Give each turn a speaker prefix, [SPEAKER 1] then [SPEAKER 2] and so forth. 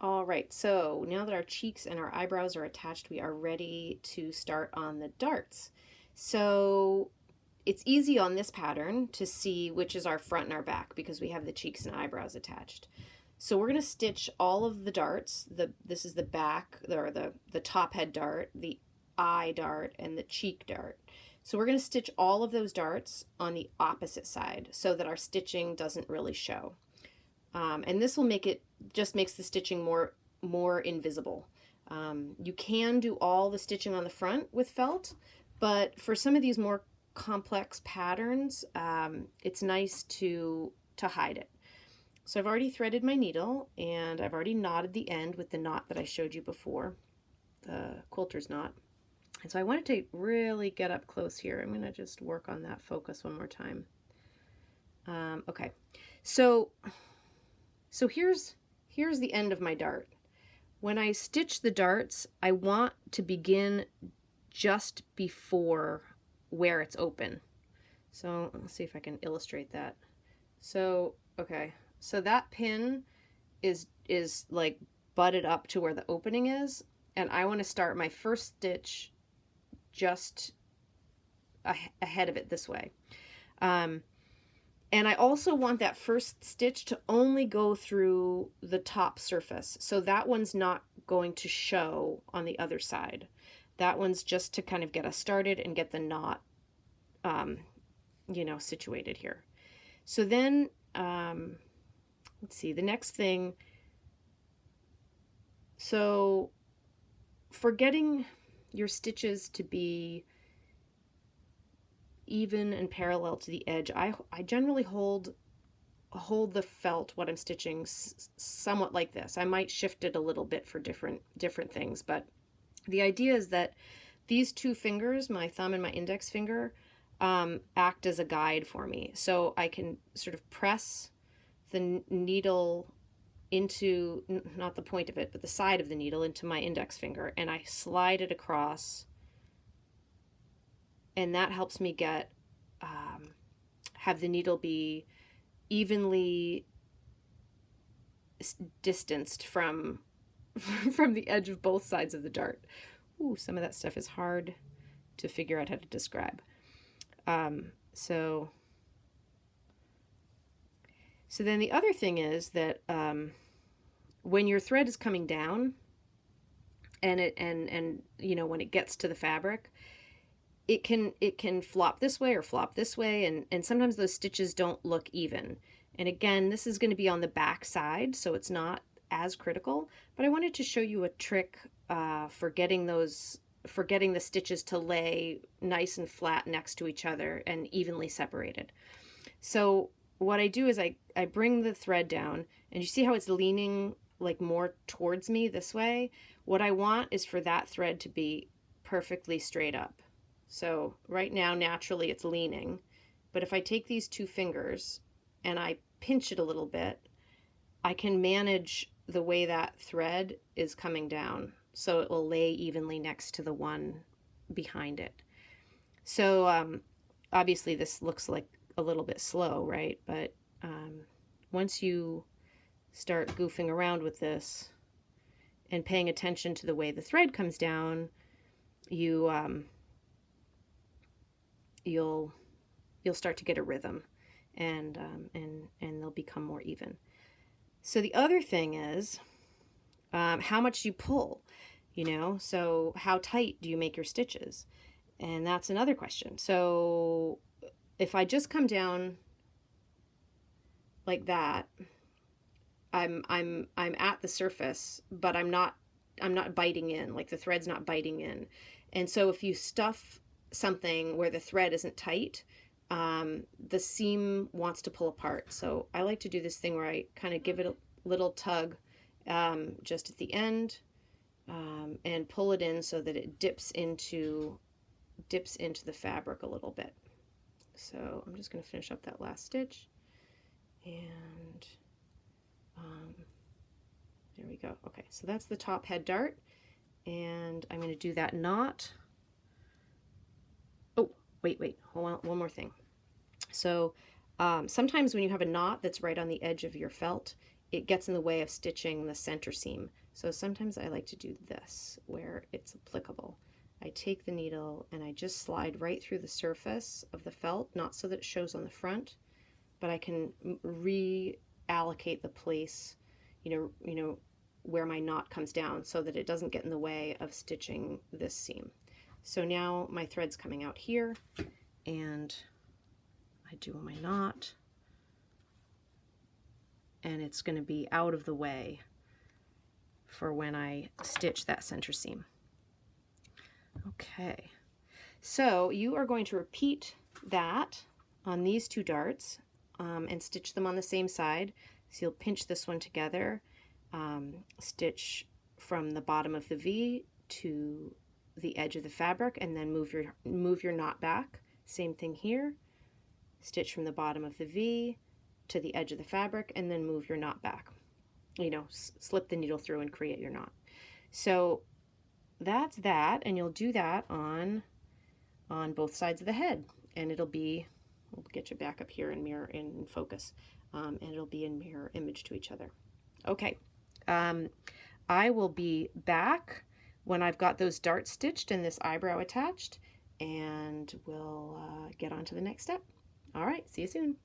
[SPEAKER 1] All right, so now that our cheeks and our eyebrows are attached, we are ready to start on the darts. So it's easy on this pattern to see which is our front and our back because we have the cheeks and eyebrows attached. So we're going to stitch all of the darts. This is the back, or the top head dart, the eye dart, and the cheek dart. So we're going to stitch all of those darts on the opposite side so that our stitching doesn't really show. And this will just makes the stitching more invisible. You can do all the stitching on the front with felt, but for some of these more complex patterns, it's nice to hide it. So I've already threaded my needle and I've already knotted the end with the knot that I showed you before, the quilter's knot. And so I wanted to really get up close here. I'm going to just work on that focus one more time. Okay, so here's the end of my dart. When I stitch the darts, I want to begin just before where it's open. So let's see if I can illustrate that. So, okay, so that pin is like butted up to where the opening is, and I want to start my first stitch just ahead of it this way. And I also want that first stitch to only go through the top surface. So that one's not going to show on the other side. That one's just to kind of get us started and get the knot, situated here. So then, let's see, the next thing. So for getting your stitches to be even and parallel to the edge, I generally hold the felt, what I'm stitching, somewhat like this. I might shift it a little bit for different things, but the idea is that these two fingers, my thumb and my index finger, act as a guide for me. So I can sort of press the needle into, not the point of it, but the side of the needle into my index finger, and I slide it across, and that helps me have the needle be evenly distanced from the edge of both sides of the dart. Ooh, some of that stuff is hard to figure out how to describe. So then the other thing is that when your thread is coming down, and when it gets to the fabric, it can flop this way or flop this way, and sometimes those stitches don't look even. And again, this is going to be on the back side, so it's not as critical, but I wanted to show you a trick for getting the stitches to lay nice and flat next to each other and evenly separated. So what I do is I bring the thread down, and you see how it's leaning like more towards me this way? What I want is for that thread to be perfectly straight up. So right now, naturally it's leaning, but if I take these two fingers and I pinch it a little bit, I can manage the way that thread is coming down, so it will lay evenly next to the one behind it. So obviously this looks like a little bit slow, right? But once you start goofing around with this and paying attention to the way the thread comes down, you'll start to get a rhythm, and they'll become more even. So the other thing is how much you pull, so how tight do you make your stitches? And that's another question. So if I just come down like that, I'm at the surface, but I'm not biting in, like the thread's not biting in. And so if you stuff something where the thread isn't tight, the seam wants to pull apart. So I like to do this thing where I kind of give it a little tug just at the end, and pull it in so that it dips into the fabric a little bit. So I'm just going to finish up that last stitch, and there we go. Okay, so that's the top head dart, and I'm going to do that knot. Oh, wait, hold on, one more thing. So sometimes when you have a knot that's right on the edge of your felt, it gets in the way of stitching the center seam. So sometimes I like to do this where it's applicable. I take the needle and I just slide right through the surface of the felt, not so that it shows on the front, but I can reallocate the place, where my knot comes down so that it doesn't get in the way of stitching this seam. So now my thread's coming out here and I do my knot and it's going to be out of the way for when I stitch that center seam. Okay, so you are going to repeat that on these two darts and stitch them on the same side. So you'll pinch this one together, stitch from the bottom of the V to the edge of the fabric, and then move your knot back. Same thing here. Stitch from the bottom of the V to the edge of the fabric, and then move your knot back. Slip the needle through and create your knot. So that's that, and you'll do that on both sides of the head, and it'll be, we'll get you back up here and mirror in focus, and it'll be in mirror image to each other. Okay, I will be back when I've got those darts stitched and this eyebrow attached, and we'll get on to the next step. All right, see you soon.